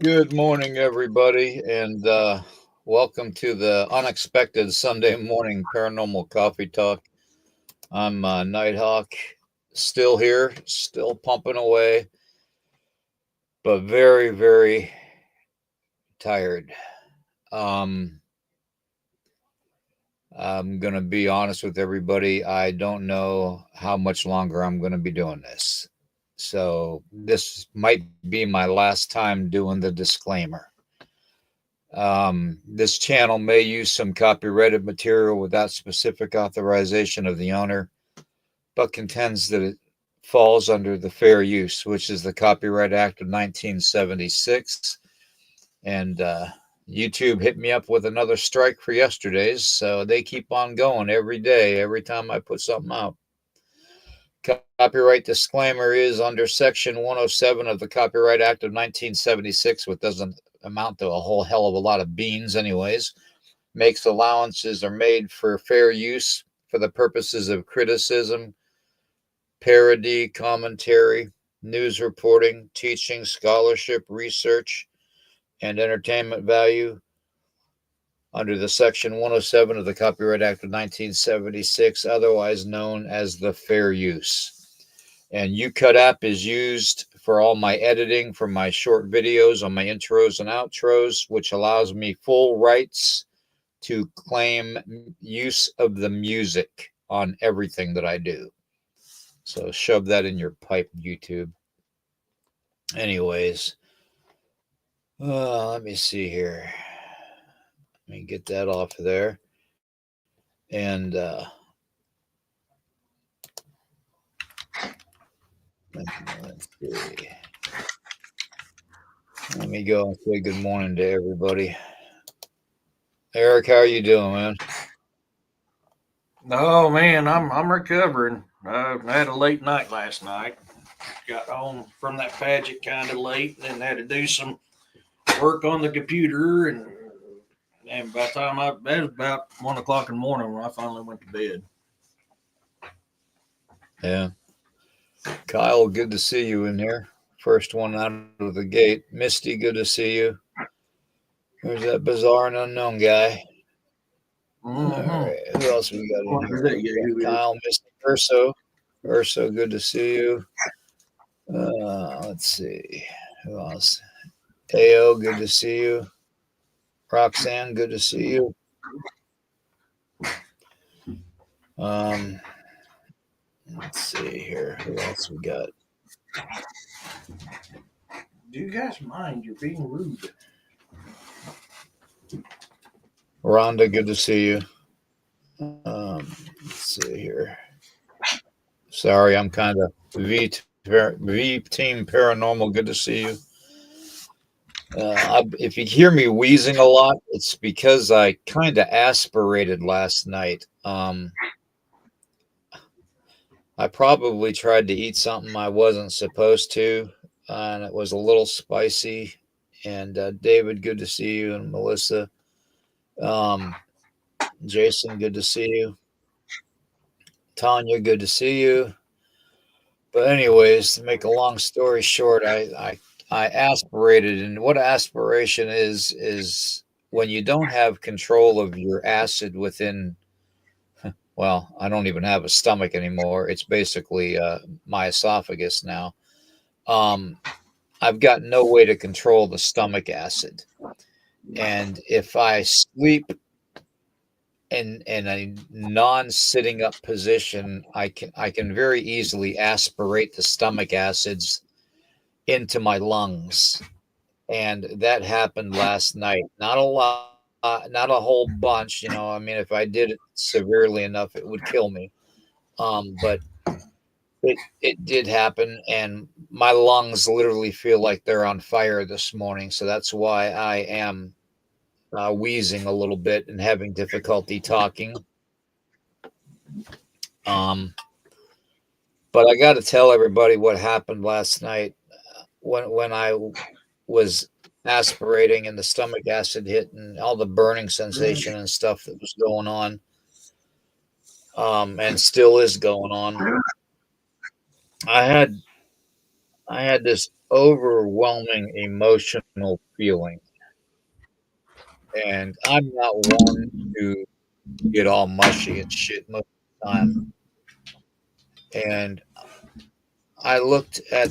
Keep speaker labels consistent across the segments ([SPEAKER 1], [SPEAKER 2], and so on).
[SPEAKER 1] Good morning, everybody, and welcome to the unexpected Sunday morning paranormal coffee talk. I'm Nighthawk, still here, still pumping away, but very, very tired. Um, I'm going to be honest with everybody. I don't know how much longer I'm going to be doing this. So, this might be my last time doing the disclaimer. This channel may use some copyrighted material without specific authorization of the owner, but contends that it falls under the Fair Use, which is the Copyright Act of 1976. And YouTube hit me up with another strike for yesterday's, so they keep on going every day, every time I put something out. Copyright disclaimer is under Section 107 of the Copyright Act of 1976, which doesn't amount to a whole hell of a lot of beans, anyways. Makes allowances are made for fair use for the purposes of criticism, parody, commentary, news reporting, teaching, scholarship, research, and entertainment value under the Section 107 of the Copyright Act of 1976, otherwise known as the Fair Use. And UCut app is used for all my editing for my short videos on my intros and outros, which allows me full rights to claim use of the music on everything that I do. So shove that in your pipe, YouTube. Anyways, let me see here. Let me get that off of there. And let's see. Let me go and say good morning to everybody. Eric, how are you doing, man?
[SPEAKER 2] Oh man, I'm recovering. I had a late night last night. Got home from that pageant kind of late, and then had to do some work on the computer. And by the time it was about 1 o'clock in the morning when I finally went to bed.
[SPEAKER 1] Yeah. Kyle, good to see you in here. First one out of the gate. Misty, good to see you. There's that bizarre and unknown guy. All
[SPEAKER 2] Mm-hmm.
[SPEAKER 1] right. Who else we got in
[SPEAKER 2] Wonder
[SPEAKER 1] here?
[SPEAKER 2] that
[SPEAKER 1] We
[SPEAKER 2] yeah, who
[SPEAKER 1] got
[SPEAKER 2] is?
[SPEAKER 1] Kyle, Misty, Urso. Urso, good to see you. Let's see. Who else? Ao, good to see you. Roxanne, good to see you. Um, let's see here. Who else we got?
[SPEAKER 2] Do you guys mind? You're being rude.
[SPEAKER 1] Rhonda, good to see you. Let's see here. Sorry, I'm kind of V Team Paranormal. Good to see you. If you hear me wheezing a lot, it's because I kind of aspirated last night. I probably tried to eat something I wasn't supposed to, and it was a little spicy. And David, good to see you, and Melissa, um, Jason, good to see you. Tanya, good to see you. But anyways, to make a long story short, I aspirated, and what aspiration is when you don't have control of your acid within. Well, I don't even have a stomach anymore. It's basically my esophagus now. Um, I've got no way to control the stomach acid, and if I sleep in a non-sitting up position, I can very easily aspirate the stomach acids into my lungs, and that happened last night. Not a lot, not a whole bunch. I mean, if I did it severely enough, it would kill me. But it did happen, and my lungs literally feel like they're on fire this morning. So that's why I am wheezing a little bit and having difficulty talking. Um, but I got to tell everybody what happened last night when I was aspirating and the stomach acid hit and all the burning sensation and stuff that was going on, and still is going on. I had I had this overwhelming emotional feeling. And I'm not one to get all mushy and shit most of the time. And I looked at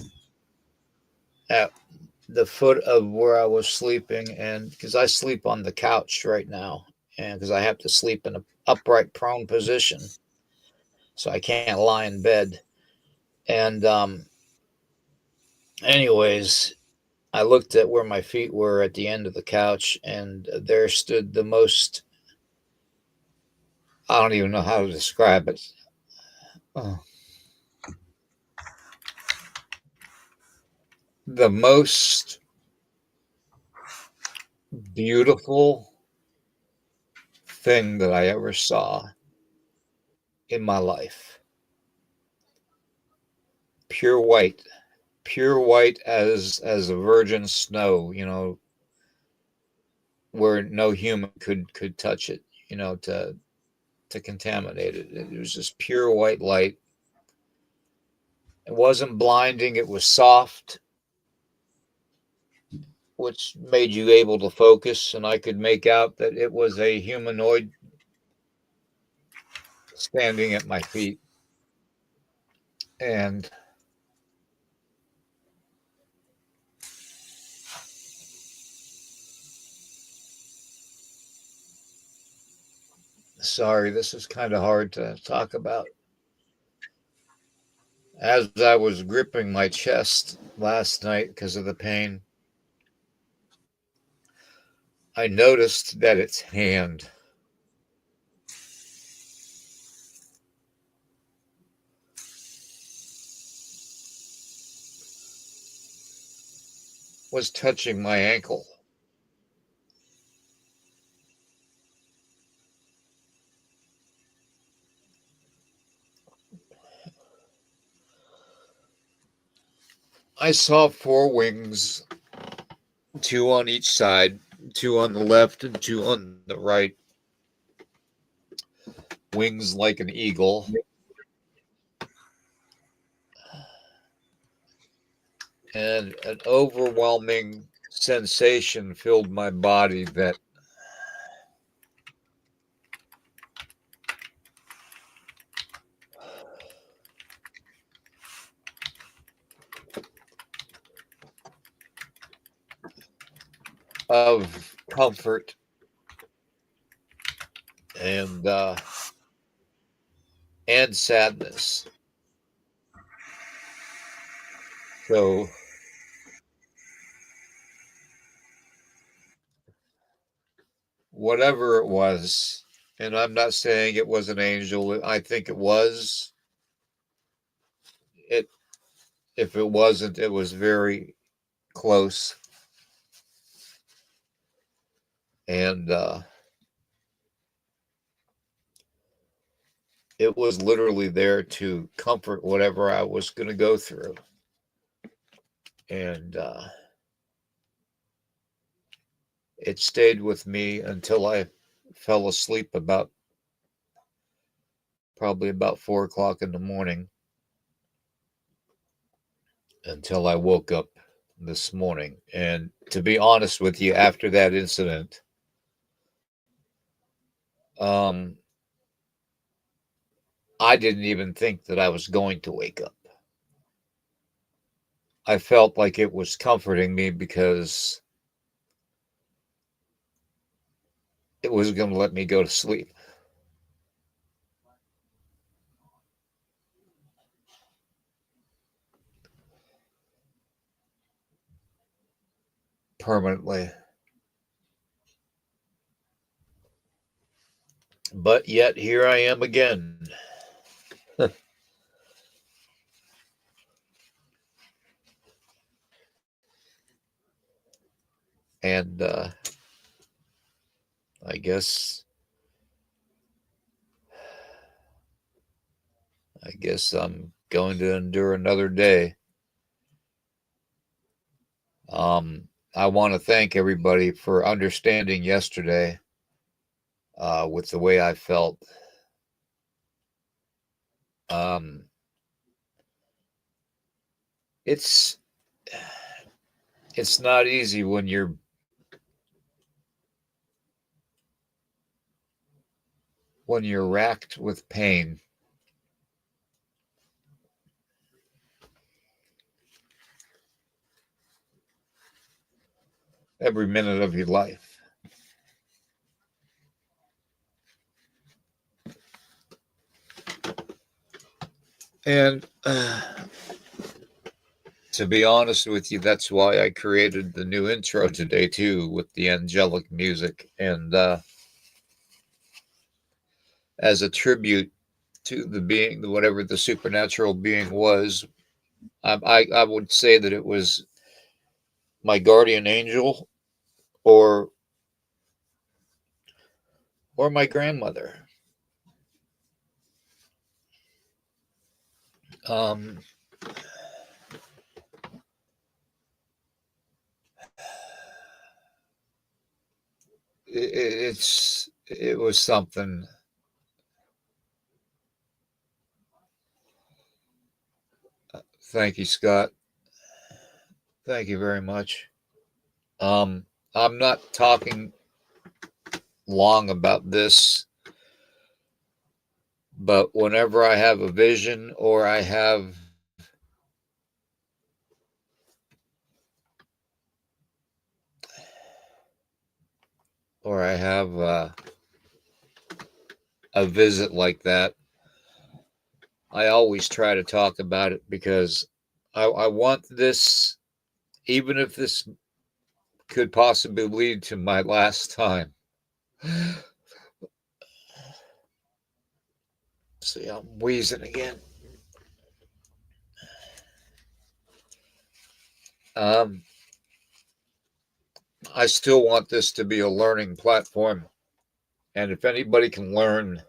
[SPEAKER 1] the foot of where I was sleeping, and because I sleep on the couch right now, and because I have to sleep in an upright prone position, so I can't lie in bed. And anyways, I looked at where my feet were at the end of the couch, and there stood the most, I don't even know how to describe it. Uh, the most beautiful thing that I ever saw in my life. Pure white, pure white as a virgin snow, where no human could touch it, to contaminate it. It was just pure white light. It wasn't blinding, it was soft, which made you able to focus, and I could make out that it was a humanoid standing at my feet. And sorry, this is kind of hard to talk about. As I was gripping my chest last night because of the pain, I noticed that its hand was touching my ankle. I saw four wings, two on each side, two on the left and two on the right. Wings like an eagle. And an overwhelming sensation filled my body that of comfort and and sadness. So whatever it was, and I'm not saying it was an angel. I think it was. It if it wasn't, it was very close. And it was literally there to comfort whatever I was going to go through. And it stayed with me until I fell asleep probably about 4 o'clock in the morning, until I woke up this morning. And to be honest with you, after that incident, um, I didn't even think that I was going to wake up. I felt like it was comforting me because it was going to let me go to sleep permanently. But yet here I am again. And I guess I'm going to endure another day. I want to thank everybody for understanding yesterday with the way I felt. Um, it's it's not easy when you're racked with pain every minute of your life. And to be honest with you, that's why I created the new intro today too, with the angelic music, and as a tribute to the being, whatever the supernatural being was. I would say that it was my guardian angel, or my grandmother. Um, it was something. Thank you, Scott. Thank you very much. Um, I'm not talking long about this, but whenever I have a vision, or I have a visit like that, I always try to talk about it because I want this, even if this could possibly lead to my last time. See, I'm wheezing again. Um, I still want this to be a learning platform. And if anybody can learn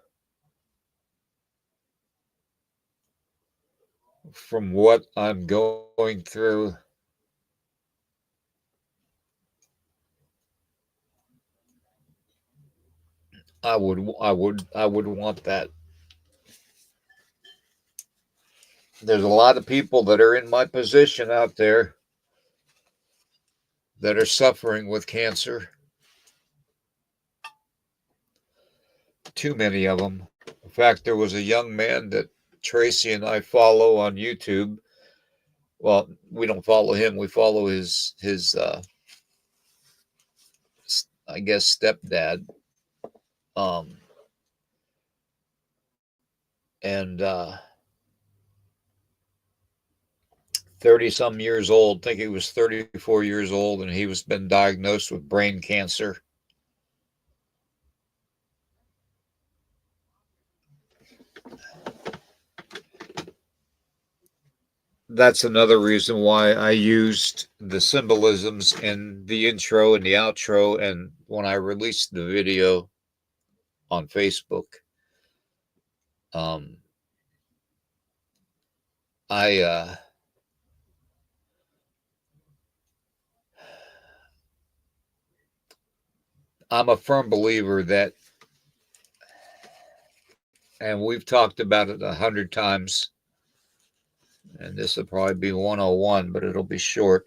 [SPEAKER 1] from what I'm going through, I would want that. There's a lot of people that are in my position out there that are suffering with cancer. Too many of them. In fact, there was a young man that Tracy and I follow on YouTube. Well, we don't follow him. We follow his I guess stepdad. Um, and 30 some years old. I think he was 34 years old, and he was been diagnosed with brain cancer. That's another reason why I used the symbolisms in the intro and the outro, and when I released the video on Facebook. Um, I I'm a firm believer that, and we've talked about it 100 times, and this will probably be 101, but it'll be short,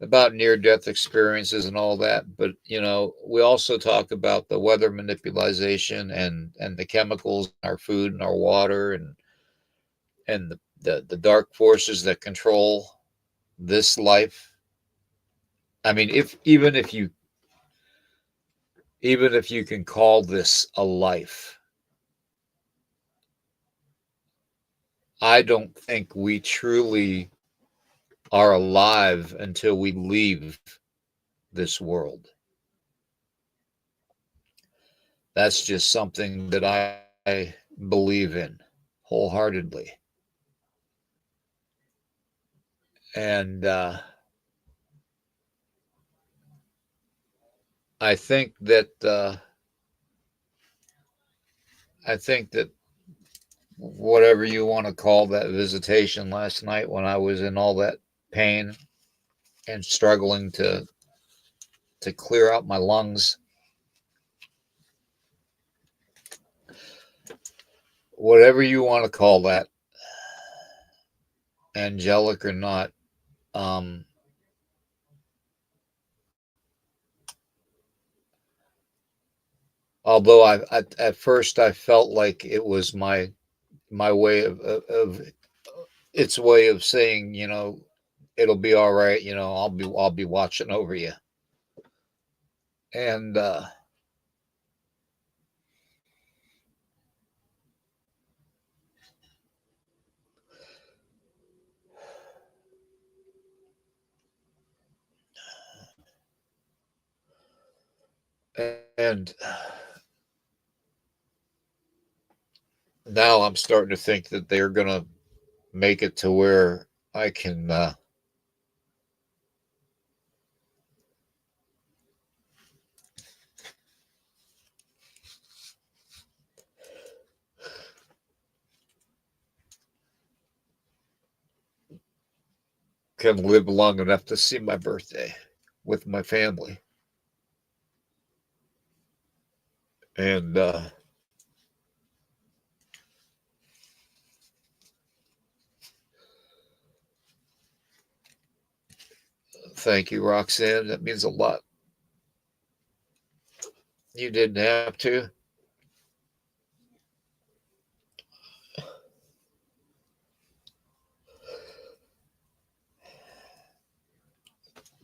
[SPEAKER 1] about near-death experiences and all that. But we also talk about the weather manipulation and the chemicals in our food and our water, and the dark forces that control this life. I mean, if even if you can call this a life, I don't think we truly are alive until we leave this world. That's just something that I believe in wholeheartedly. And I think that whatever you want to call that visitation last night, when I was in all that pain and struggling to clear out my lungs, whatever you want to call that, angelic or not. Um, Although at first I felt like it was my way of its way of saying, it'll be all right. I'll be watching over you. And and now I'm starting to think that they're gonna make it to where I can live long enough to see my birthday with my family. And thank you, Roxanne. That means a lot. You didn't have to.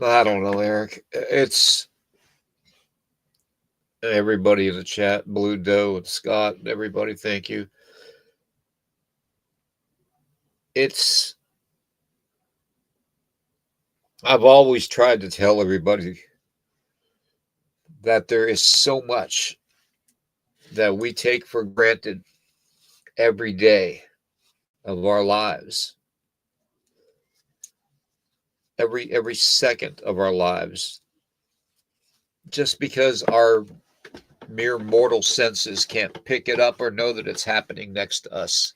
[SPEAKER 1] I don't know, Eric. It's everybody in the chat, Blue Doe and Scott, and everybody. Thank you. It's I've always tried to tell everybody that there is so much that we take for granted every day of our lives, every second of our lives, just because our mere mortal senses can't pick it up or know that it's happening next to us.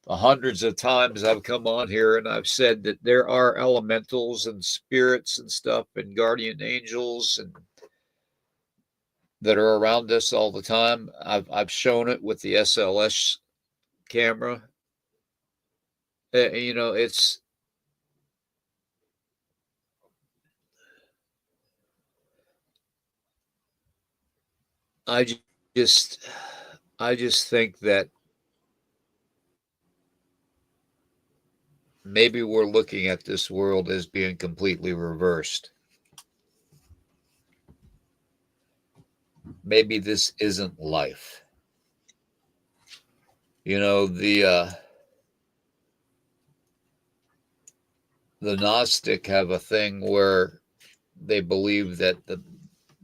[SPEAKER 1] The hundreds of times I've come on here and I've said that there are elementals and spirits and stuff and guardian angels and that are around us all the time. I've shown it with the SLS camera. It's I just I just think that maybe we're looking at this world as being completely reversed. Maybe this isn't life. The Gnostic have a thing where they believe that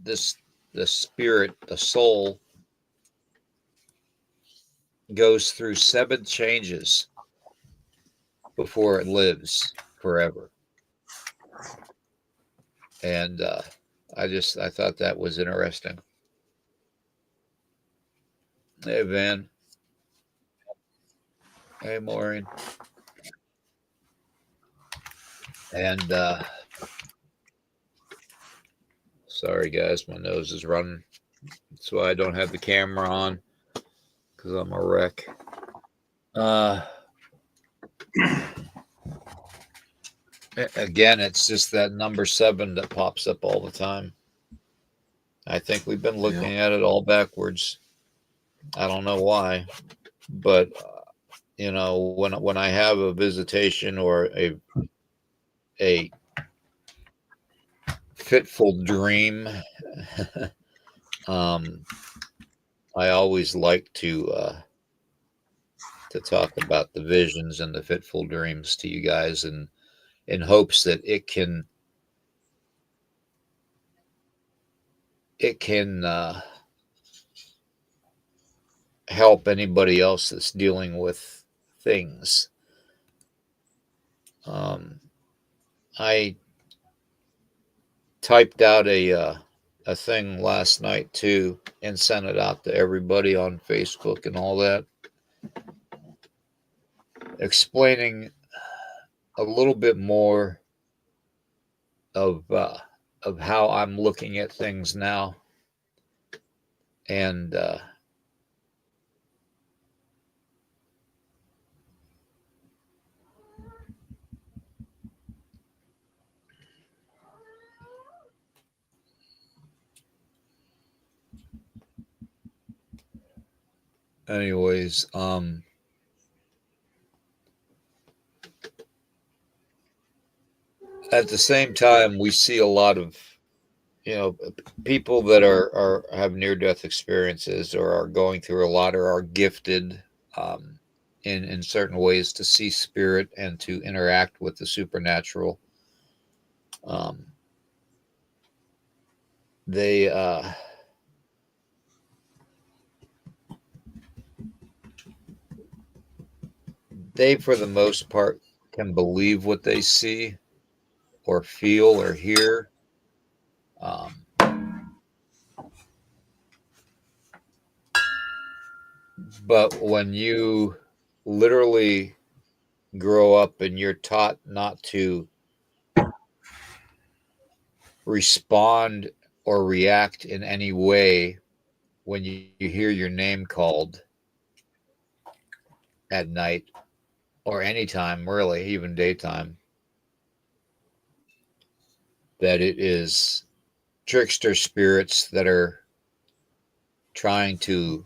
[SPEAKER 1] this the spirit, the soul, goes through 7 changes before it lives forever. And I thought that was interesting. Hey Van, hey Maureen, and sorry guys, my nose is running. That's why I don't have the camera on because I'm a wreck. Again, it's just that number 7 that pops up all the time. I think we've been looking at it all backwards. I don't know why, but when I have a visitation or a fitful dream, I always like to talk about the visions and the fitful dreams to you guys, and in hopes that it can help anybody else that's dealing with things. I typed out a thing last night too and sent it out to everybody on Facebook and all that, explaining a little bit more of how I'm looking at things now, and anyways, at the same time, we see a lot of, people that are have near death experiences or are going through a lot or are gifted um, in certain ways to see spirit and to interact with the supernatural. Um, they they for the most part can believe what they see or feel or hear. Um, but when you literally grow up and you're taught not to respond or react in any way when you hear your name called at night or anytime, really, even daytime, that it is trickster spirits that are trying to.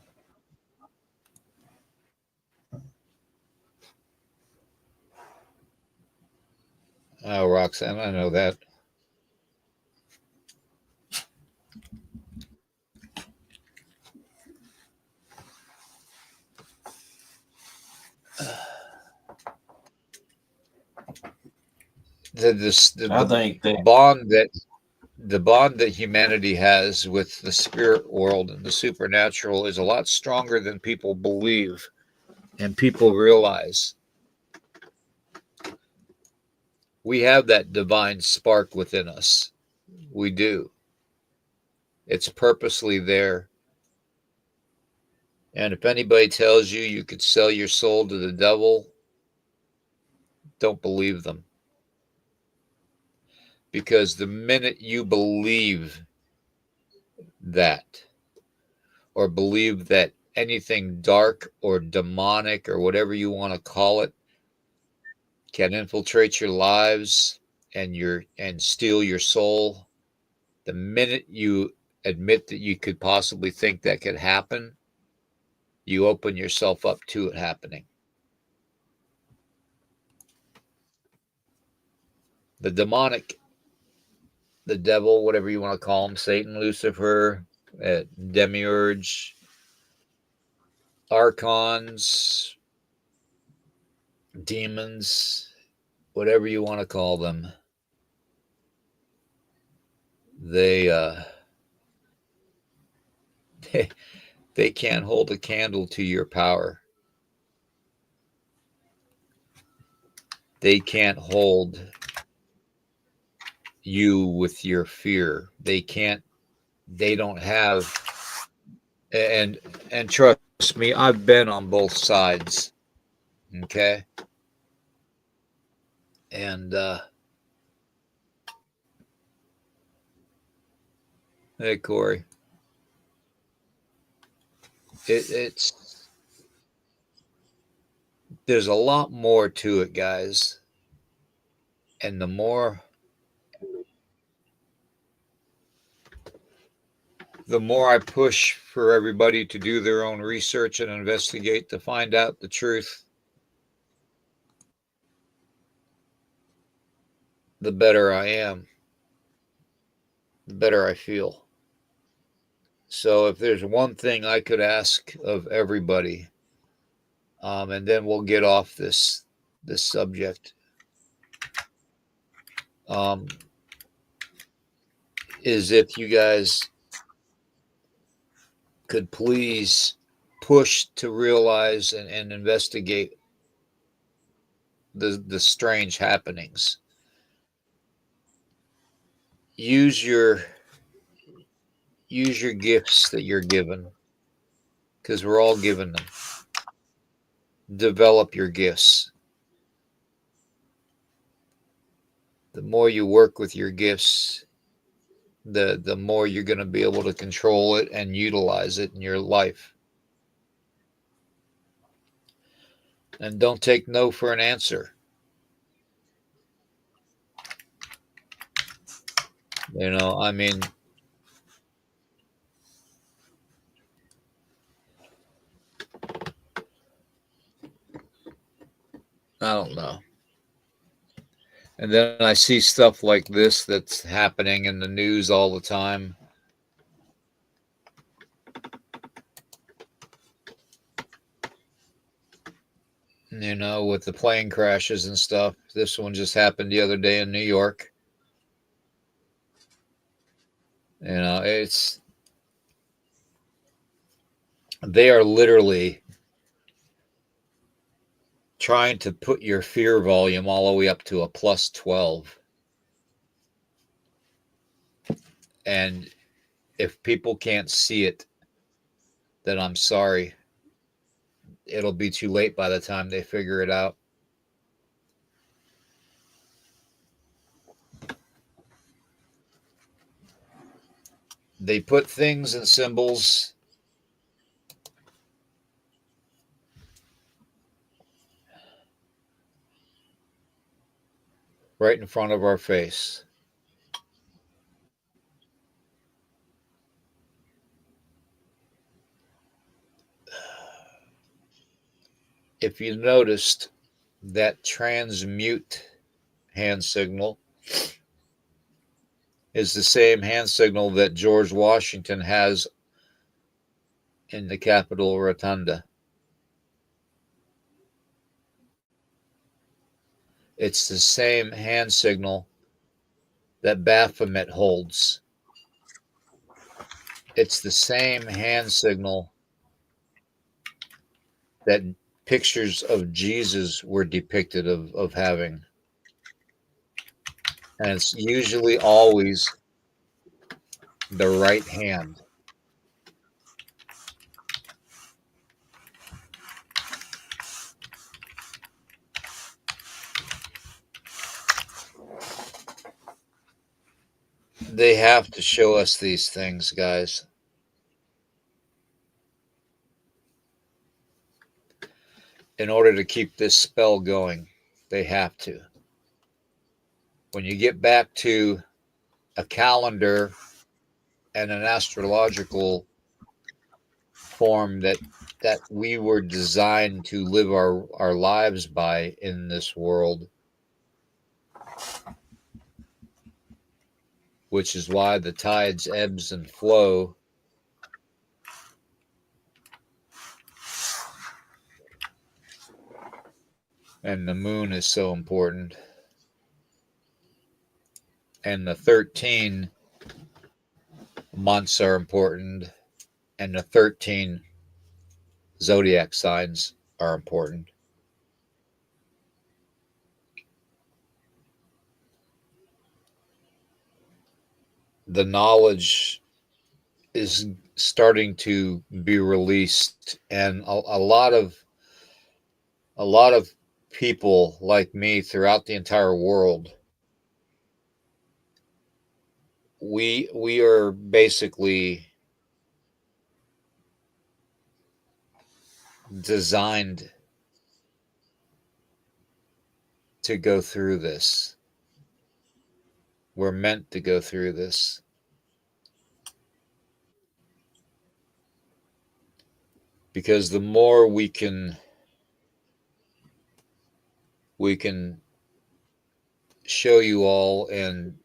[SPEAKER 1] Oh, Roxanne, I know that.
[SPEAKER 2] I
[SPEAKER 1] The
[SPEAKER 2] think that
[SPEAKER 1] bond that the bond that humanity has with the spirit world and the supernatural is a lot stronger than people believe and people realize. We have that divine spark within us. We do. It's purposely there. And if anybody tells you you could sell your soul to the devil, don't believe them. Because the minute you believe that, or believe that anything dark or demonic or whatever you want to call it can infiltrate your lives and steal your soul, the minute you admit that you could possibly think that could happen, you open yourself up to it happening. The demonic, the devil, whatever you want to call him, Satan, Lucifer, demiurge, archons, demons, whatever you want to call them, they they, they can't hold a candle to your power. They can't hold you with your fear. They don't have and and trust me, I've been on both sides. Okay? And hey Corey. It's there's a lot more to it, guys. And the more I push for everybody to do their own research and investigate to find out the truth, the better I am, the better I feel. So if there's one thing I could ask of everybody, and then we'll get off this subject, um, is if you guys could please push to realize and investigate the strange happenings. Use your use your gifts that you're given because we're all given them. Develop your gifts. The more you work with your gifts, the more you're going to be able to control it and utilize it in your life. And don't take no for an answer. I mean, I don't know. And then I see stuff like this that's happening in the news all the time. With the plane crashes and stuff. This one just happened the other day in New York. It's they are literally trying to put your fear volume all the way up to a plus 12. And if people can't see it, then I'm sorry. It'll be too late by the time they figure it out. They put things and symbols right in front of our face. If you noticed that transmute hand signal is the same hand signal that George Washington has in the Capitol Rotunda. It's the same hand signal that Baphomet holds. It's the same hand signal that pictures of Jesus were depicted of having. And it's usually always the right hand. They have to show us these things, guys. In order to keep this spell going, they have to. When you get back to a calendar and an astrological form that we were designed to live our lives by in this world, which is why the tides ebbs and flow. And the moon is so important. And the 13 months are important. And the 13 zodiac signs are important. The knowledge is starting to be released, and a lot of people like me throughout the entire world, we are basically designed to go through this. We're meant to go through this. Because the more we can show you all and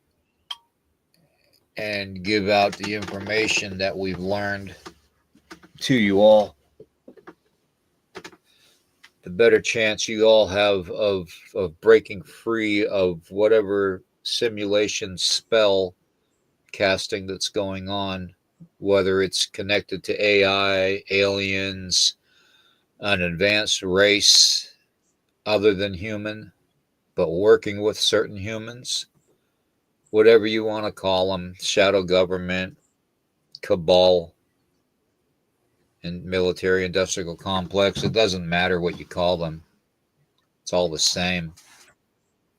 [SPEAKER 1] give out the information that we've learned to you all, the better chance you all have of breaking free of whatever simulation spell casting that's going on, whether it's connected to AI, aliens, an advanced race other than human, but working with certain humans, whatever you want to call them, shadow government, cabal, and military industrial complex. It doesn't matter what you call them. It's all the same.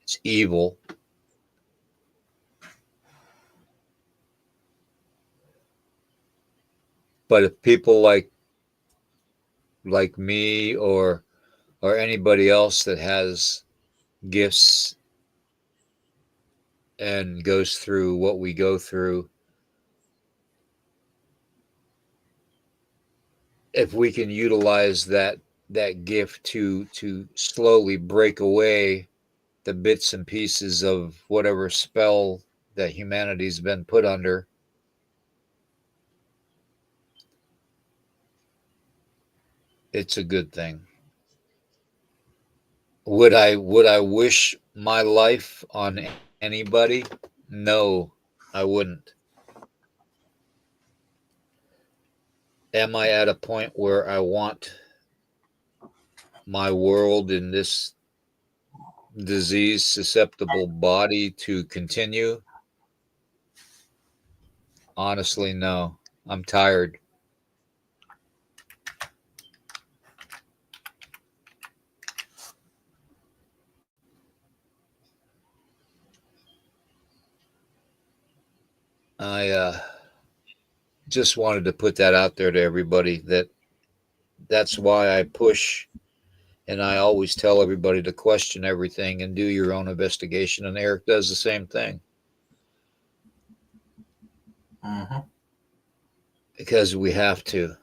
[SPEAKER 1] It's evil. But if people like me or anybody else that has gifts and goes through what we go through, if we can utilize that gift to slowly break away the bits and pieces of whatever spell that humanity's been put under. It's a good thing. Would I wish my life on anybody? No, I wouldn't. Am I at a point where I want my world in this disease susceptible body to continue? Honestly, no. I'm tired. I just wanted to put that out there to everybody that that's why I push and I always tell everybody to question everything and do your own investigation. And Eric does the same thing
[SPEAKER 2] Mm-hmm.
[SPEAKER 1] because we have to.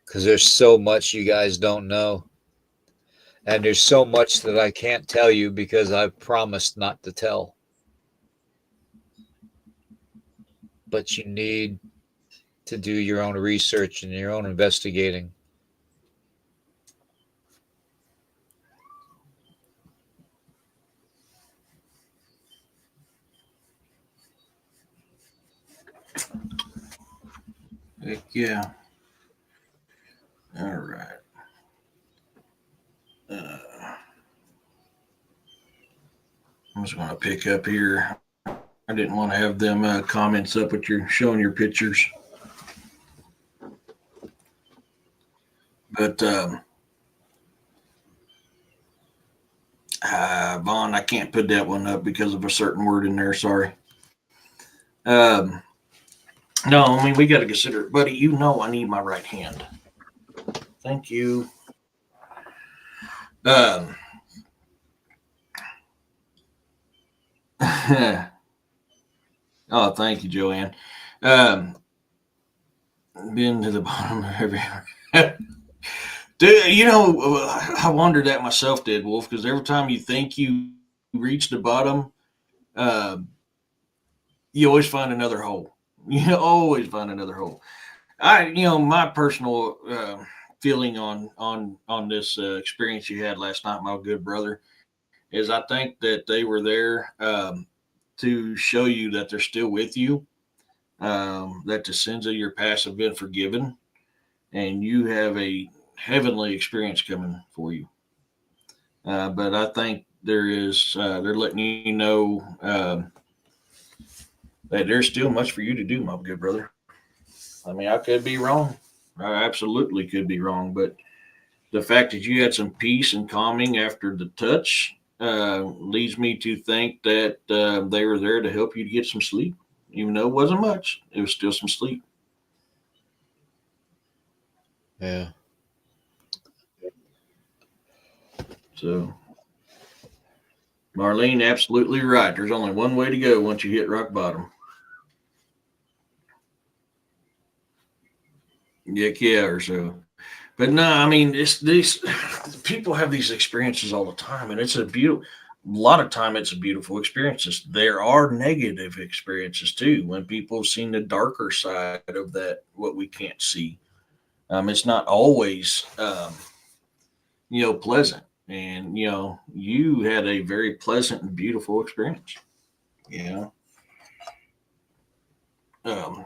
[SPEAKER 1] Because there's so much you guys don't know. And there's so much that I can't tell you because I've promised not to tell. But you need to do your own research and your own investigating.
[SPEAKER 2] Heck yeah. All right. I'm just going to pick up here. I didn't want to have them comments up with your showing your pictures, but Vaughn, I can't put that one up because of a certain word in there. Sorry. Um, no, I mean we got to consider it, buddy. You know I need my right hand. Thank you. Um, oh, thank you, Joanne. Um, been to the bottom of every. Dude, I wondered that myself, did Wolf? Because every time you think you reach the bottom, uh, you always find another hole. You always find another hole. My personal feeling on this experience you had last night, my good brother, is I think that they were there to show you that they're still with you, that the sins of your past have been forgiven, and you have a heavenly experience coming for you. But I think they're letting you know that there's still much for you to do, my good brother. I mean, I could be wrong. I absolutely could be wrong, but the fact that you had some peace and calming after the touch leads me to think that they were there to help you to get some sleep. Even though it wasn't much, it was still some sleep.
[SPEAKER 1] Yeah.
[SPEAKER 2] So, Marlene, absolutely right. There's only one way to go once you hit rock bottom. Yeah, or so. But no, I mean, it's these people have these experiences all the time, and it's a beautiful. A lot of time, it's a beautiful experiences. There are negative experiences too when people have seen the darker side of that, what we can't see. It's not always, pleasant. And you had a very pleasant and beautiful experience. You know, um,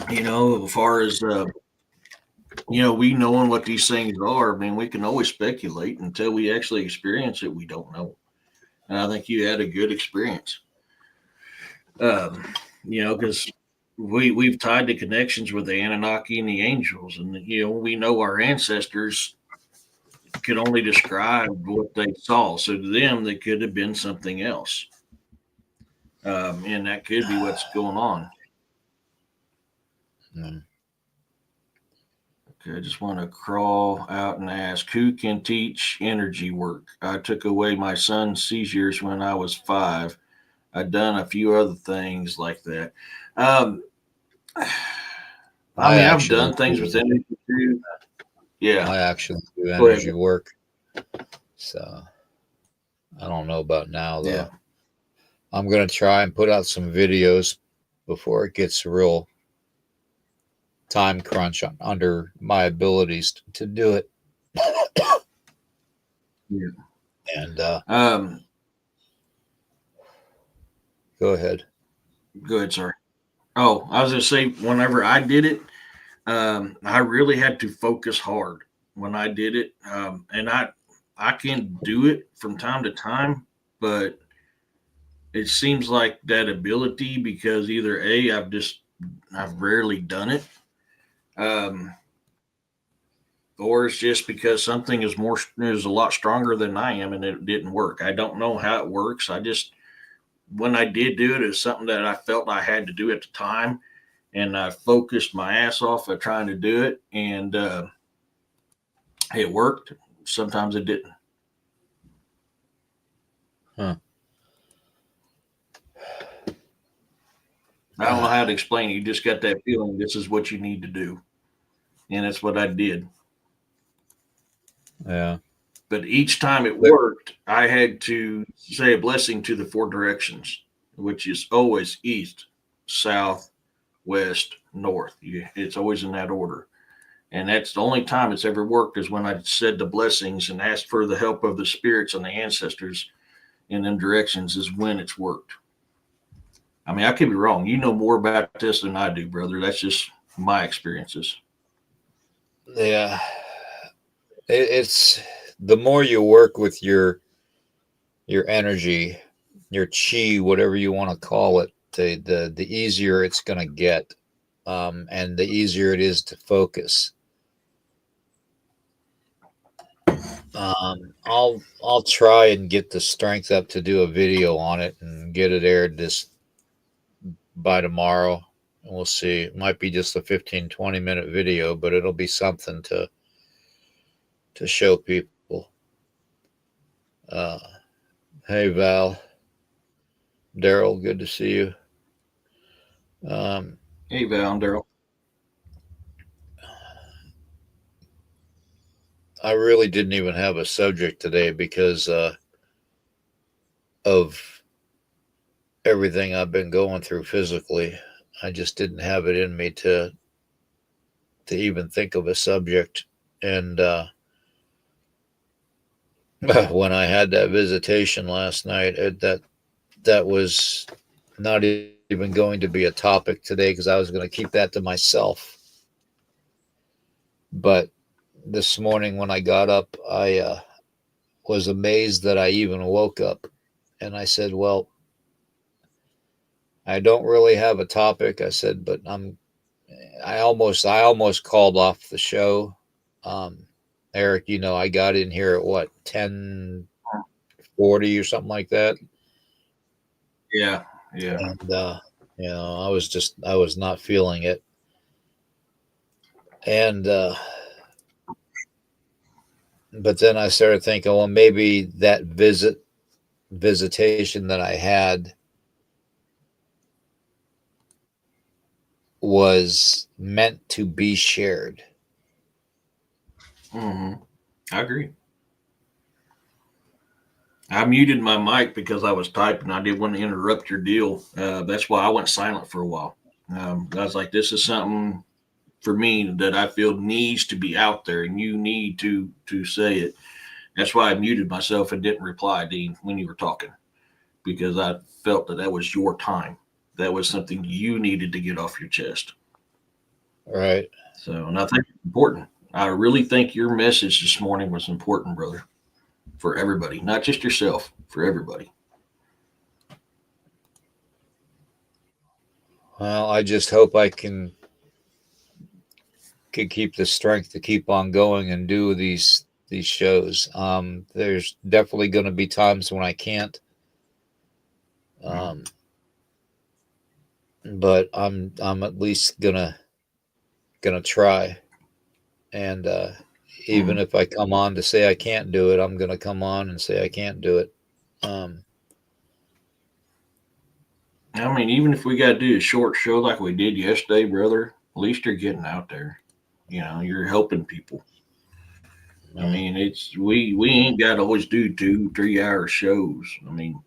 [SPEAKER 2] as far as we knowing what these things are, I mean, we can always speculate until we actually experience it. We don't know, and I think you had a good experience. Because we've tied the connections with the Anunnaki and the angels, and we know our ancestors could only describe what they saw. So to them, they could have been something else, and that could be what's going on.
[SPEAKER 1] Mm.
[SPEAKER 2] Okay, I just want to crawl out and ask who can teach energy work. I took away my son's seizures when I was 5. I've done a few other things like that. Um, I
[SPEAKER 1] I
[SPEAKER 2] mean, I've
[SPEAKER 1] actually
[SPEAKER 2] done things with
[SPEAKER 1] do.
[SPEAKER 2] energy too. Yeah.
[SPEAKER 1] I actually do
[SPEAKER 2] Go ahead.
[SPEAKER 1] energy work. So I don't know about now
[SPEAKER 2] Yeah.
[SPEAKER 1] though. I'm gonna try and put out some videos before it gets real time crunch under my abilities to do it.
[SPEAKER 2] Yeah.
[SPEAKER 1] And
[SPEAKER 2] Um,
[SPEAKER 1] go ahead.
[SPEAKER 2] go ahead, sorry. Oh, I was gonna say whenever I did it, I really had to focus hard when I did it. And I can do it from time to time, but it seems like that ability because either A, I've rarely done it, um, or it's just because something is a lot stronger than I am and it didn't work. I don't know how it works. I just when I did do it, it's something that I felt I had to do at the time, and I focused my ass off at trying to do it, and it worked. Sometimes it didn't.
[SPEAKER 1] Huh.
[SPEAKER 2] I don't know how to explain it. You just got that feeling this is what you need to do, and that's what I did.
[SPEAKER 1] Yeah.
[SPEAKER 2] But each time it worked, I had to say a blessing to the four directions, which is always east, south, west, north. It's always in that order. And that's the only time it's ever worked is when I said the blessings and asked for the help of the spirits and the ancestors in them directions is when it's worked. I mean, I could be wrong. You know more about this than I do, brother. That's just my experiences.
[SPEAKER 1] Yeah. It's the more you work with your energy, your chi, whatever you want to call it, the easier it's gonna get. And the easier it is to focus. I'll try and get the strength up to do a video on it and get it aired this by tomorrow. And we'll see. It might be just a 15-20 minute video, but it'll be something to show people. Uh, hey Val, Daryl, good to see you. Um,
[SPEAKER 2] Hey, Val and Daryl.
[SPEAKER 1] I really didn't even have a subject today because of everything I've been going through physically. I just didn't have it in me to even think of a subject. And when I had that visitation last night, that was not even going to be a topic today because I was going to keep that to myself. But this morning when I got up, I was amazed that I even woke up. And I said, "Well, I don't really have a topic." I said, "But I almost called off the show. Um, Eric, I got in here at what 10:40 or something like that,
[SPEAKER 2] Yeah, yeah.
[SPEAKER 1] and I was not feeling it, and but then I started thinking, well, maybe that visitation that I had was meant to be shared.
[SPEAKER 2] Hmm. I agree. I muted my mic because I was typing. I didn't want to interrupt your deal. That's why I went silent for a while. I was like, this is something for me that I feel needs to be out there, and you need to say it. That's why I muted myself and didn't reply, Dean, when you were talking, because I felt that that was your time. That was something you needed to get off your chest.
[SPEAKER 1] Right.
[SPEAKER 2] So, and I think it's important. I really think your message this morning was important, brother, for everybody, not just yourself, for everybody.
[SPEAKER 1] Well, I just hope I can keep the strength to keep on going and do these shows. There's definitely going to be times when I can't,
[SPEAKER 2] Mhm.
[SPEAKER 1] um, but I'm at least gonna try. And even
[SPEAKER 2] Mhm.
[SPEAKER 1] if I come on to say I can't do it, I'm gonna come on and say I can't do it. Um,
[SPEAKER 2] I mean, even if we got to do a short show like we did yesterday, brother, at least you're getting out there. You know, you're helping people. I mean, it's we ain't got to always do 2 3 hour shows. I mean,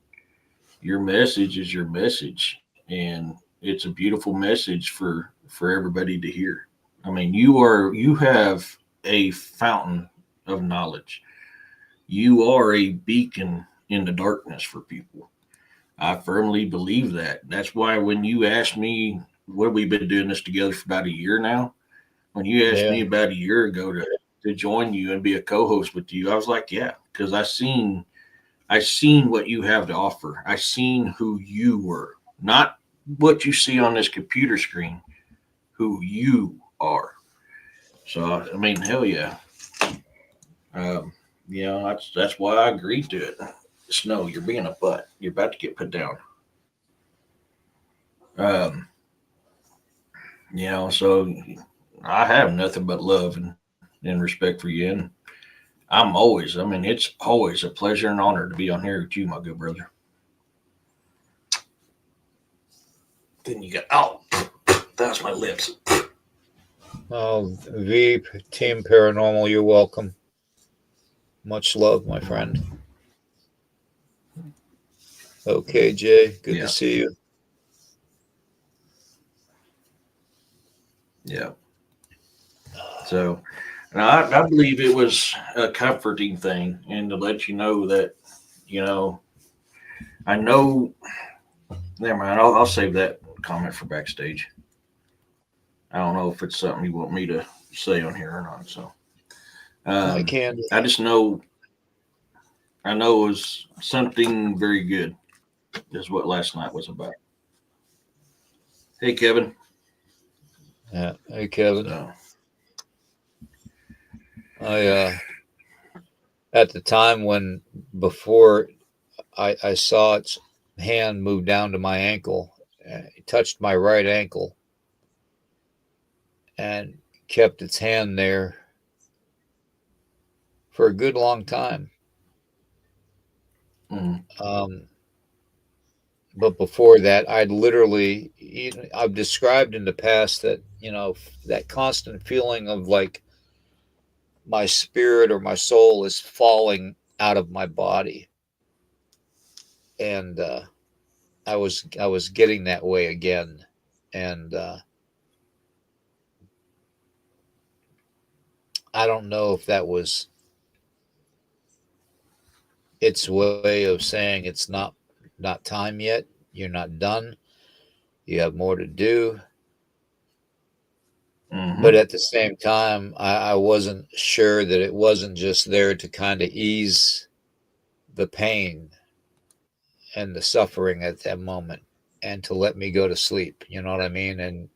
[SPEAKER 2] your message is your message, and it's a beautiful message for everybody to hear. I mean, you have a fountain of knowledge. You are a beacon in the darkness for people. I firmly believe that. That's why when you asked me, what we've been doing this together for about a year now, when you asked
[SPEAKER 1] Yeah.
[SPEAKER 2] me about a year ago to join you and be a co-host with you, I was like, yeah, because I seen what you have to offer. I seen who you were, not what you see on this computer screen, who you are. So I mean, hell yeah. Um, that's why I agreed to it. Snow, you're being a butt. You're about to get put down. Um, so I have nothing but love and respect for you, and I'm always. I mean, it's always a pleasure and honor to be on here with you, my good brother. Then you got that's my lips.
[SPEAKER 1] Oh, V Team Paranormal, you're welcome. Much love, my friend. Okay, Jay, good to
[SPEAKER 2] Yeah,
[SPEAKER 1] see you.
[SPEAKER 2] yeah. So, and I believe it was a comforting thing, and to let you know that, you know, I know. Never mind. I'll save that comment for backstage. I don't know if it's something you want me to say on here or not. So,
[SPEAKER 1] I
[SPEAKER 2] um,
[SPEAKER 1] can.
[SPEAKER 2] I just know, I know it was something very good. Is what last night was about. Hey, Kevin.
[SPEAKER 1] Yeah. Hey, Kevin.
[SPEAKER 2] So,
[SPEAKER 1] I at the time when before I saw its hand move down to my ankle, it touched my right ankle and kept its hand there for a good long time.
[SPEAKER 2] mm,
[SPEAKER 1] Um, but before that, I've described in the past that, that constant feeling of like my spirit or my soul is falling out of my body. And I was getting that way again. And I don't know if that was its way of saying it's not time yet. You're not done. You have more to do. But
[SPEAKER 2] mm-hmm,
[SPEAKER 1] at the same time, I wasn't sure that it wasn't just there to kind of ease the pain and the suffering at that moment and to let me go to sleep. You know what I mean? And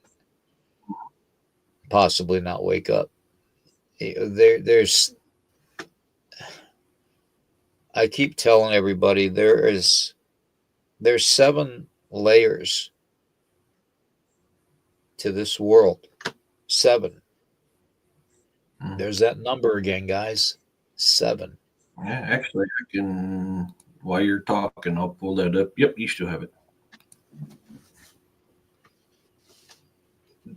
[SPEAKER 1] possibly not wake up. There's, I keep telling everybody there's 7 layers to this world. 7.
[SPEAKER 2] mm.
[SPEAKER 1] There's that number again, guys. 7.
[SPEAKER 2] Yeah, actually, I can. While you're talking, I'll pull that up. Yep, you still have it.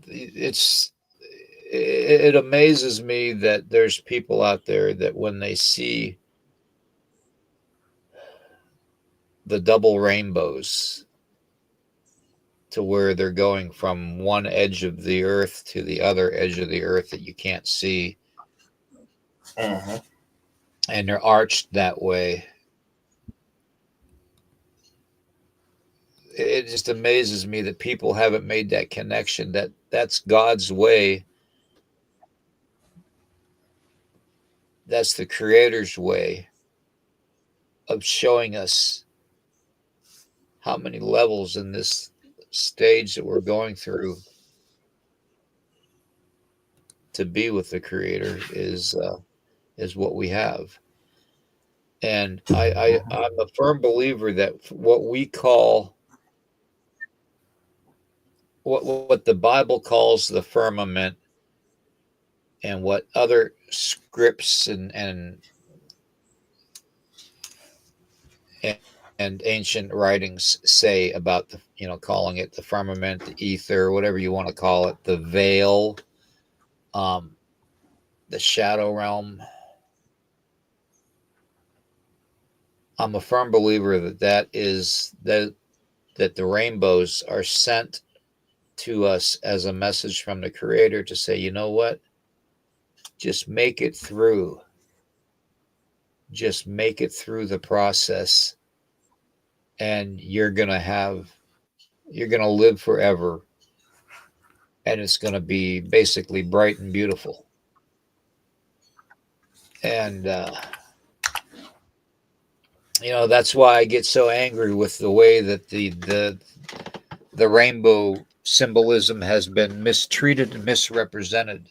[SPEAKER 1] It's it amazes me that there's people out there that when they see the double rainbows to where they're going from one edge of the earth to the other edge of the earth that you can't see
[SPEAKER 2] Mm-hmm.
[SPEAKER 1] and they're arched that way, it just amazes me that people haven't made that connection that that's God's way, that's the creator's way of showing us how many levels in this stage that we're going through to be with the creator is what we have. And
[SPEAKER 2] Mm-hmm.
[SPEAKER 1] I'm a firm believer that what we call what the Bible calls the firmament and what other scripts and ancient writings say about the, calling it the firmament, the ether, whatever you want to call it, the veil, um, the shadow realm. I'm a firm believer that that the rainbows are sent to us as a message from the creator to say, you know what? Just make it through. Just make it through the process and you're going to live forever and it's going to be basically bright and beautiful. And that's why I get so angry with the way that the rainbow symbolism has been mistreated and misrepresented.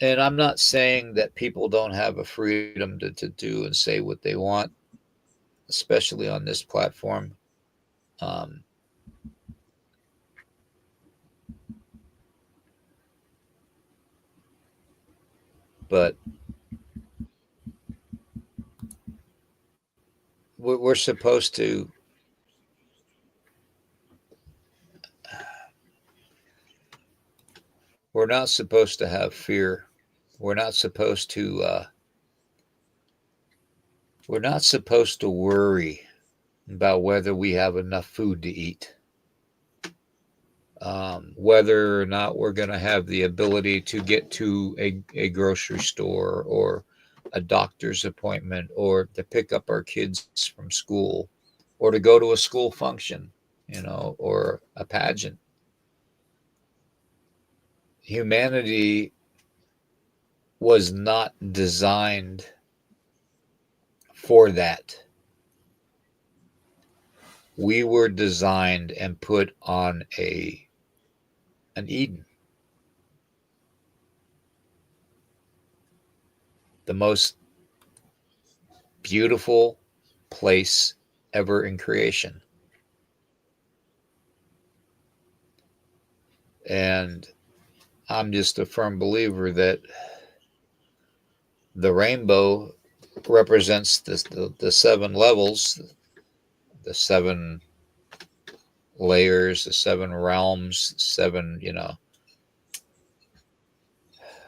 [SPEAKER 1] And I'm not saying that people don't have a freedom to do and say what they want, especially on this platform. Um, but we're supposed to we're not supposed to have fear. We're not supposed to we're not supposed to worry about whether we have enough food to eat, whether or not we're going to have the ability to get to a grocery store or a doctor's appointment or to pick up our kids from school or to go to a school function, or a pageant. Humanity was not designed for that. We were designed and put on an Eden, the most beautiful place ever in creation. And I'm just a firm believer that the rainbow represents the seven levels, the seven layers, the seven realms, seven,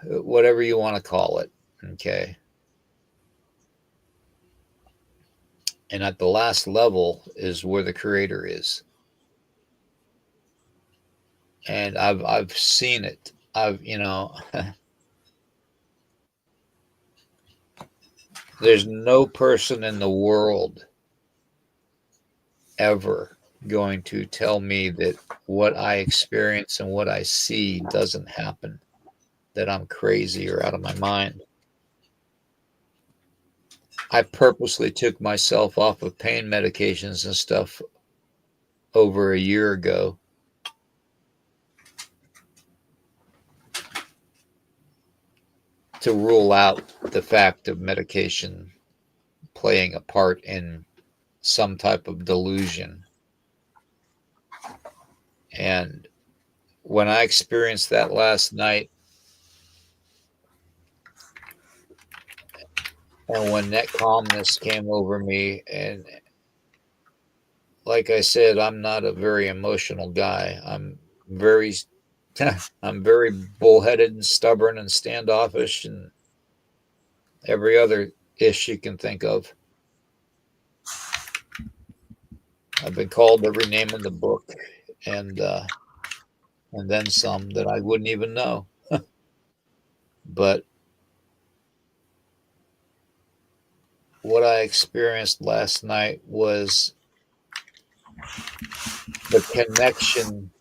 [SPEAKER 1] whatever you want to call it. Okay. And at the last level is where the creator is. And I've seen it. There's no person in the world ever going to tell me that what I experience and what I see doesn't happen, that I'm crazy or out of my mind. I purposely took myself off of pain medications and stuff over a year ago to rule out the fact of medication playing a part in some type of delusion. And when I experienced that last night, and when that calmness came over me, and like I said, I'm not a very emotional guy. Very, I'm very bullheaded and stubborn and standoffish and every other ish you can think of. I've been called every name in the book, and uh, and then some that I wouldn't even know. But what I experienced last night was the connection,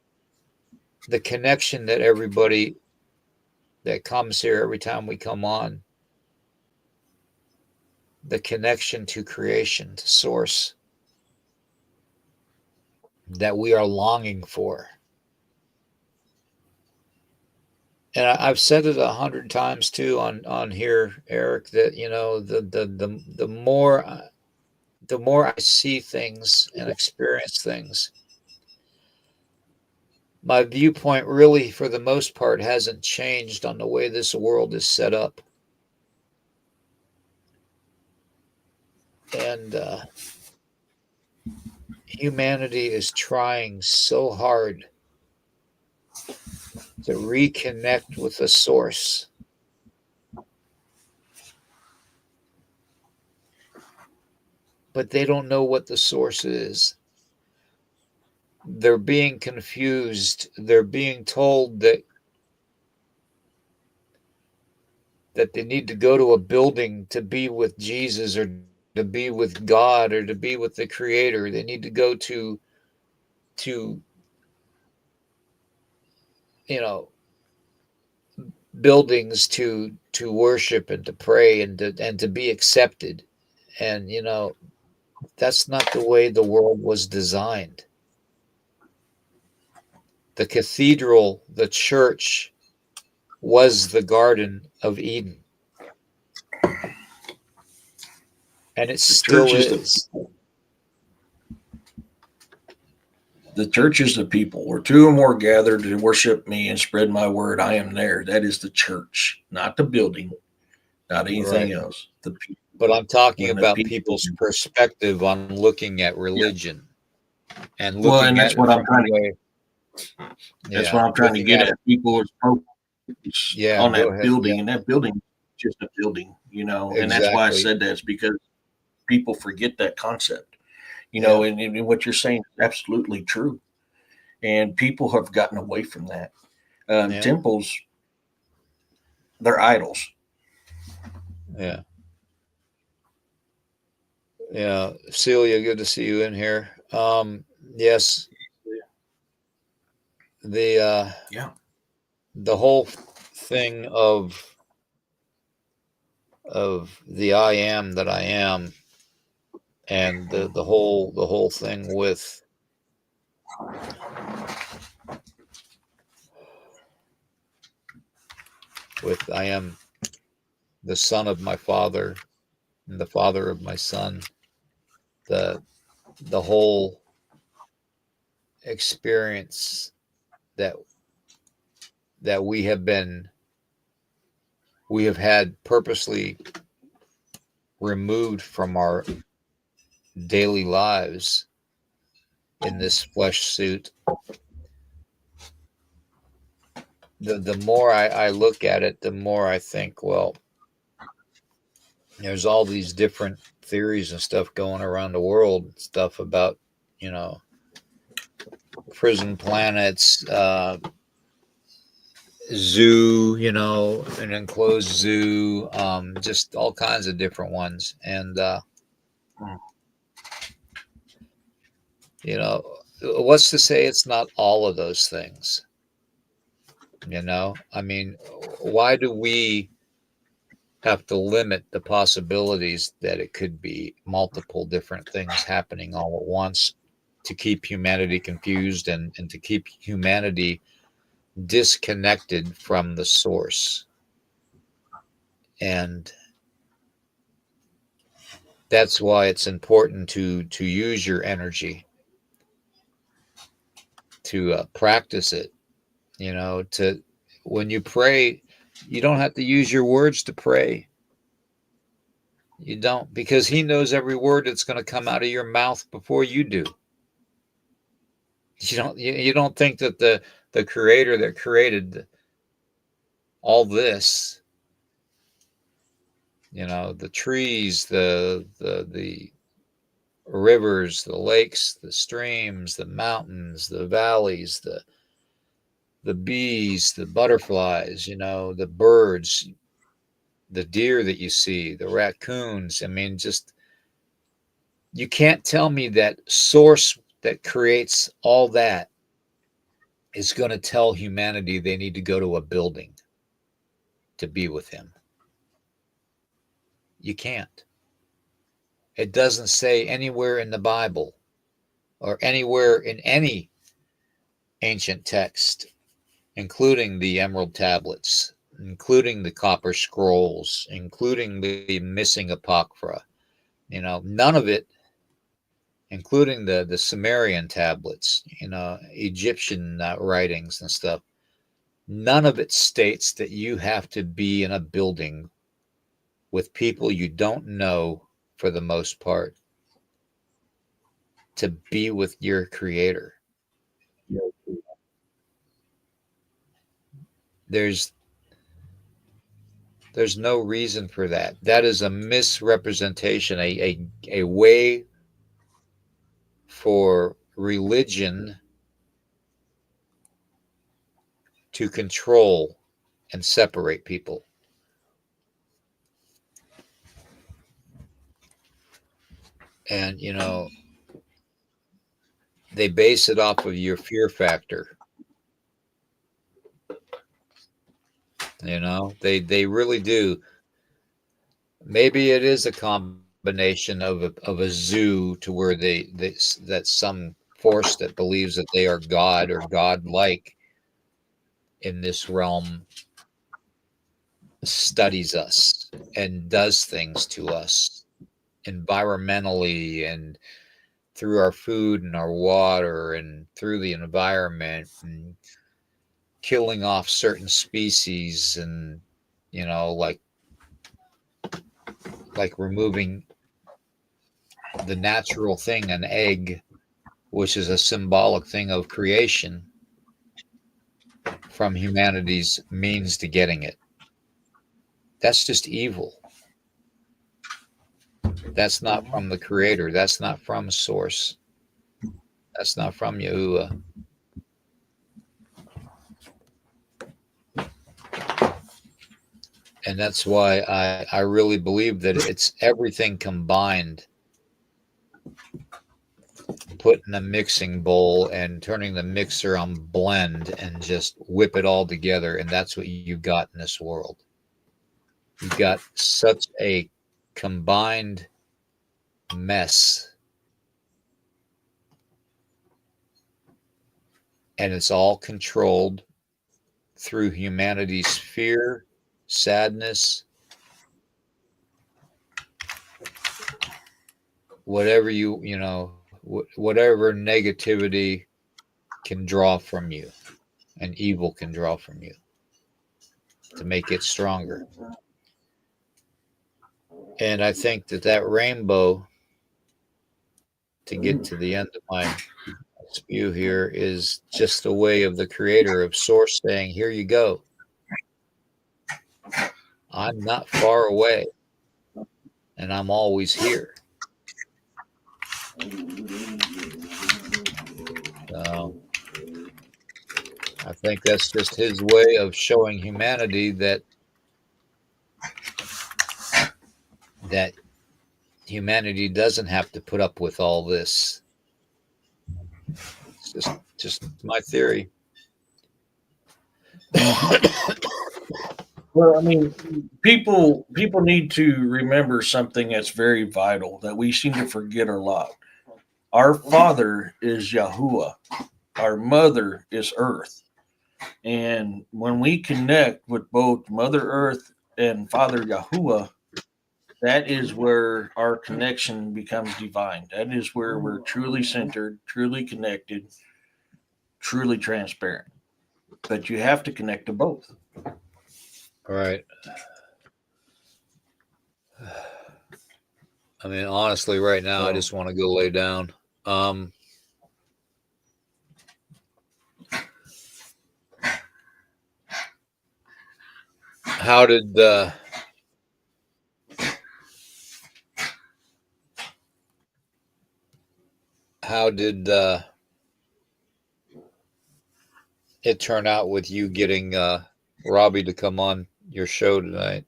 [SPEAKER 1] the connection that everybody that comes here every time we come on, the connection to creation, to source that we are longing for. And I've said it 100 times too on here, Eric. That the more I see things and experience things, my viewpoint really, for the most part, hasn't changed on the way this world is set up. And humanity is trying so hard to reconnect with the source. but they don't know what the source is. They're being confused. They're being told that they need to go to a building to be with Jesus or to be with God or to be with the creator. They need to go to you know buildings to worship and to pray and to be accepted. And that's not the way the world was designed. The cathedral, the church, was the Garden of Eden, and it
[SPEAKER 2] The church
[SPEAKER 1] still
[SPEAKER 2] is
[SPEAKER 1] is.
[SPEAKER 2] the church is the people. Where two or more gathered to worship me and spread my word, I am there. That is the church, not the building, not anything
[SPEAKER 1] Right.
[SPEAKER 2] else. The people.
[SPEAKER 1] But I'm talking
[SPEAKER 2] When the
[SPEAKER 1] about
[SPEAKER 2] people,
[SPEAKER 1] people's perspective on looking at
[SPEAKER 2] yeah.
[SPEAKER 1] religion and
[SPEAKER 2] Well,
[SPEAKER 1] looking
[SPEAKER 2] and
[SPEAKER 1] at
[SPEAKER 2] that's
[SPEAKER 1] it
[SPEAKER 2] what I'm
[SPEAKER 1] from the
[SPEAKER 2] trying to.
[SPEAKER 1] way,
[SPEAKER 2] That's
[SPEAKER 1] yeah,
[SPEAKER 2] what I'm trying to
[SPEAKER 1] looking
[SPEAKER 2] get
[SPEAKER 1] at
[SPEAKER 2] at.
[SPEAKER 1] it.
[SPEAKER 2] People are focused
[SPEAKER 1] Yeah,
[SPEAKER 2] on
[SPEAKER 1] go
[SPEAKER 2] that
[SPEAKER 1] ahead.
[SPEAKER 2] building,
[SPEAKER 1] Yeah,
[SPEAKER 2] and that building is just a building, And that's why I
[SPEAKER 1] exactly.
[SPEAKER 2] said that is because people forget that concept,
[SPEAKER 1] Yeah,
[SPEAKER 2] and what you're saying is absolutely true. And people have gotten away from that.
[SPEAKER 1] yeah,
[SPEAKER 2] Temples, they're idols.
[SPEAKER 1] yeah, yeah. Celia, good to see you in here. Yes, the uh,
[SPEAKER 2] Yeah.
[SPEAKER 1] the whole thing of the I am that I am, and the whole thing with I am the son of my father and the father of my son. The whole experience that that we have had purposely removed from our daily lives in this flesh suit. The more I look at it, the more I think, well, there's all these different theories and stuff going around the world, stuff about, you know, prison planets, zoo, an enclosed zoo, just all kinds of different ones. And, you know, what's to say it's not all of those things? I mean, why do we have to limit the possibilities that it could be multiple different things happening all at once to keep humanity confused and to keep humanity disconnected from the source? And that's why it's important to use your energy, to practice it. To when you pray, you don't have to use your words to pray. You don't, because he knows every word that's going to come out of your mouth before you do. You don't think that the creator that created all this, the trees, the rivers, the lakes, the streams, the mountains, the valleys, the bees, the butterflies, the birds, the deer that you see, the raccoons. I mean, just you can't tell me that source that creates all that is going to tell humanity they need to go to a building to be with him. You can't. It doesn't say anywhere in the Bible or anywhere in any ancient text, including the emerald tablets, including the copper scrolls, including the missing apocrypha. None of it, including the Sumerian tablets, Egyptian writings and stuff. None of it states that you have to be in a building with people you don't know for the most part to be with your creator. There's There's no reason for that. That is a misrepresentation, a way for religion to control and separate people. And, they base it off of your fear factor. They really do. Maybe it is a combination of a zoo to where that some force that believes that they are God or God-like in this realm studies us and does things to us environmentally and through our food and our water and through the environment and killing off certain species and like removing the natural thing, an egg, which is a symbolic thing of creation, from humanity's means to getting it. That's just evil. That's not from the creator. That's not from source. That's not from Yahuwah. And that's why I really believe that it's everything combined, put in a mixing bowl and turning the mixer on blend and just whip it all together. And that's what you got in this world. You got such a combined mess, and it's all controlled through humanity's fear, sadness, whatever whatever negativity can draw from you and evil can draw from you to make it stronger. And I think that rainbow, to get to the end of my spew here, is just a way of the creator of source saying, here you go. I'm not far away and I'm always here. So I think that's just his way of showing humanity that humanity doesn't have to put up with all this. It's just my theory.
[SPEAKER 2] Well, I mean, people need to remember something that's very vital that we seem to forget a lot. Our father is Yahuwah. Our mother is Earth. And when we connect with both Mother Earth and Father Yahuwah, that is where our connection becomes divine. That is where we're truly centered, truly connected, truly transparent. But you have to connect to both.
[SPEAKER 1] All right. I mean, honestly, right now, I
[SPEAKER 2] So,
[SPEAKER 1] just want to go lay down. Um, how did how did it turn out with you getting Robbie to come on your show tonight?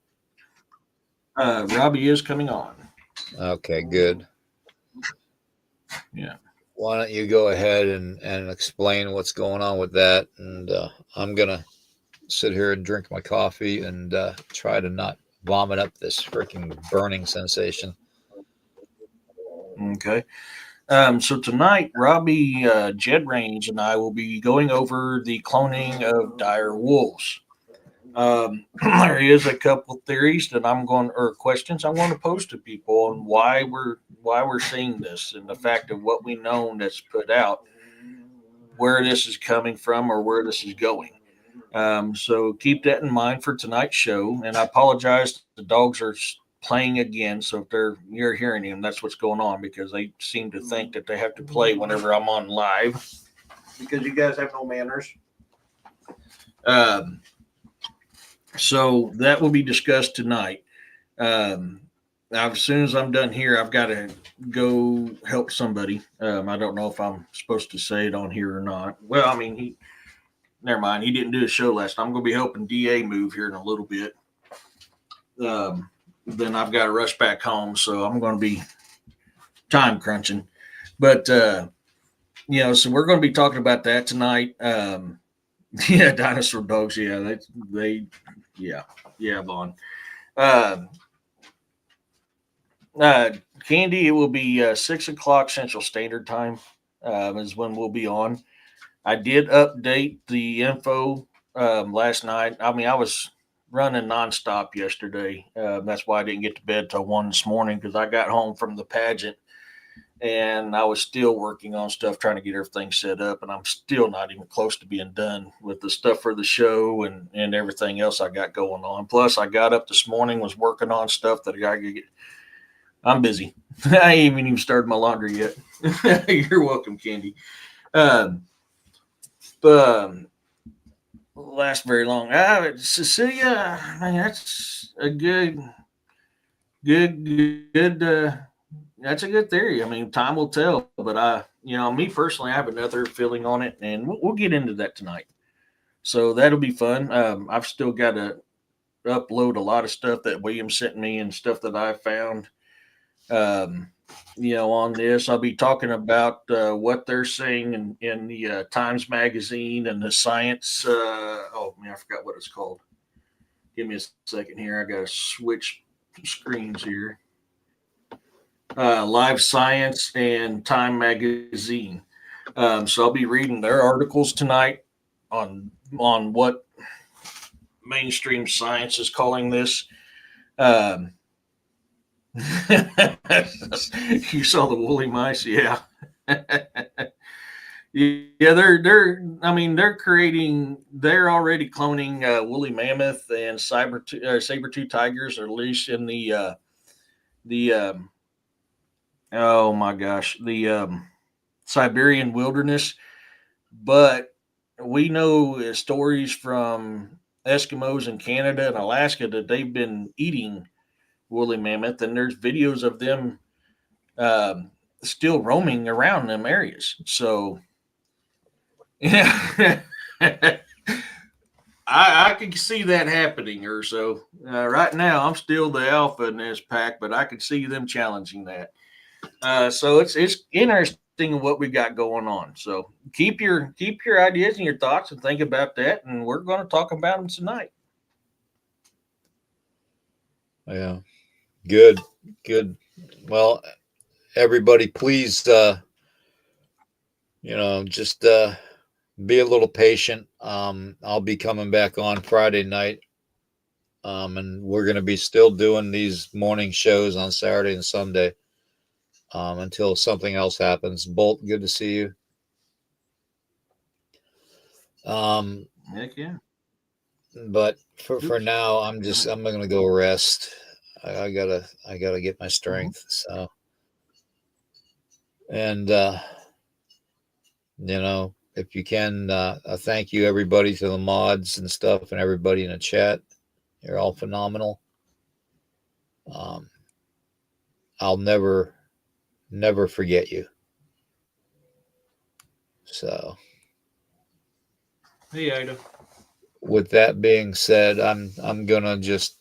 [SPEAKER 2] Robbie is coming on.
[SPEAKER 1] Okay, good.
[SPEAKER 2] Yeah.
[SPEAKER 1] Why don't you go ahead and explain what's going on with that? And I'm going to sit here and drink my coffee and try to not vomit up this freaking burning sensation.
[SPEAKER 2] Okay. So tonight, Robbie, Jed Rains, and I will be going over the cloning of dire wolves. There is a couple theories that I'm going, or questions I want to pose to people on why we're seeing this and the fact of what we know that's put out, where this is coming from or where this is going. So keep that in mind for tonight's show. And I apologize, the dogs are playing again. So if you're hearing them, that's what's going on because they seem to think that they have to play whenever I'm on live because you guys have no manners. Um, So that will be discussed tonight. Um, now, as soon as I'm done here, I've got to go help somebody. I don't know if I'm supposed to say it on here or not. Well, I mean, never mind. He didn't do a show last night. I'm going to be helping DA move here in a little bit. Then I've got to rush back home, so I'm going to be time crunching. But so we're going to be talking about that tonight. Yeah, dinosaur dogs. Yeah, yeah, yeah, Vaughn. Um, uh, Candy, it will be 6 o'clock Central Standard Time is when we'll be on. I did update the info last night. I mean, I was running nonstop yesterday. That's why I didn't get to bed till 1 this morning because I got home from the pageant and I was still working on stuff trying to get everything set up. And I'm still not even close to being done with the stuff for the show and everything else I got going on. Plus, I got up this morning, was working on stuff that I got to get. I'm busy. I ain't even started my laundry yet. You're welcome, Candy. Um, but last very long. Cecilia, man, that's a good. That's a good theory. I mean, time will tell. But me personally, I have another feeling on it, and we'll get into that tonight. So that'll be fun. I've still got to upload a lot of stuff that William sent me and stuff that I found. Um, on this, I'll be talking about what they're saying in the Times Magazine and the science. Oh man, I forgot what it's called. Give me a second here. I got to switch screens here. Live Science and Time Magazine. So I'll be reading their articles tonight on what mainstream science is calling this. Um, you saw the woolly mice, yeah. Yeah, they're already cloning woolly mammoth and saber tooth tigers, or at least in the oh my gosh, the Siberian wilderness. But we know stories from Eskimos in Canada and Alaska that they've been eating woolly mammoth, and there's videos of them um, still roaming around them areas. So, yeah, I can see that happening. Or so right now, I'm still the alpha in this pack, but I can see them challenging that. So it's interesting what we got going on. So keep your ideas and your thoughts and think about that, and we're going to talk about them tonight.
[SPEAKER 1] Yeah, good, good. Well, everybody, please, just be a little patient. I'll be coming back on Friday night, and we're going to be still doing these morning shows on Saturday and Sunday until something else happens. Bolt, good to see you.
[SPEAKER 2] Heck yeah.
[SPEAKER 1] But for now, I'm gonna go rest. I gotta get my strength. So, and if you can, thank you everybody to the mods and stuff and everybody in the chat. You're all phenomenal. I'll never forget you. So,
[SPEAKER 2] hey Ida.
[SPEAKER 1] With that being said, I'm gonna just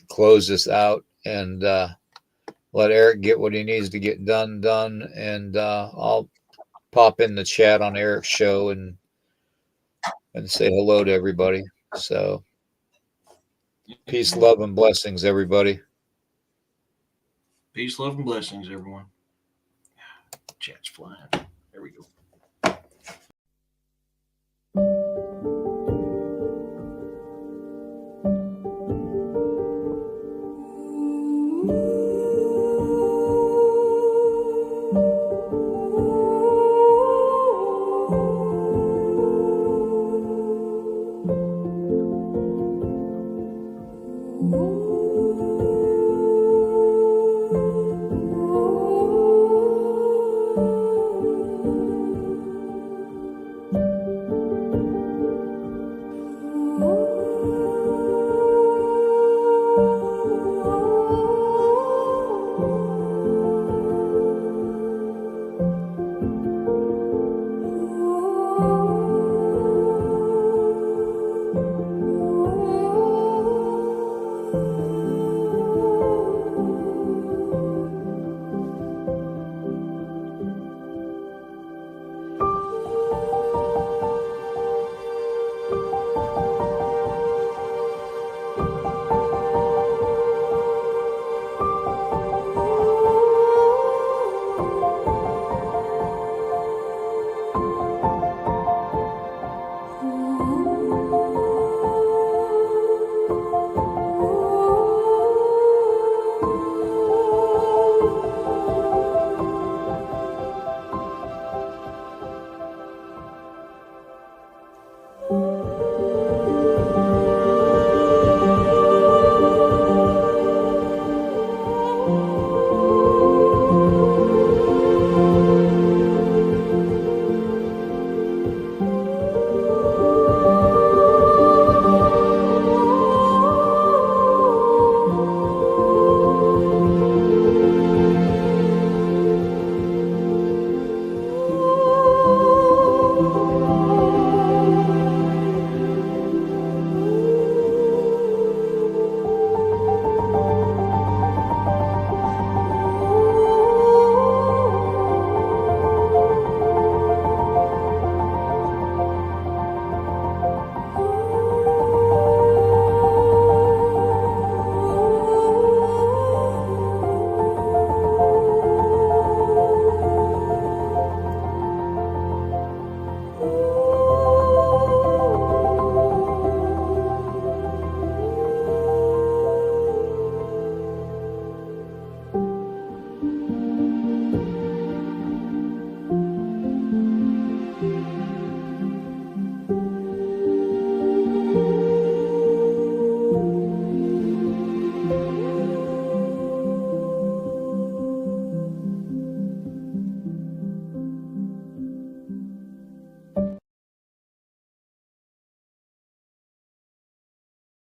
[SPEAKER 1] close this out and let Eric get what he needs to get done, and I'll pop in the chat on Eric's show and say hello to everybody. So, peace, love, and blessings, everybody.
[SPEAKER 2] Peace, love, and blessings, everyone. Chat's flying. There we go. Ooh.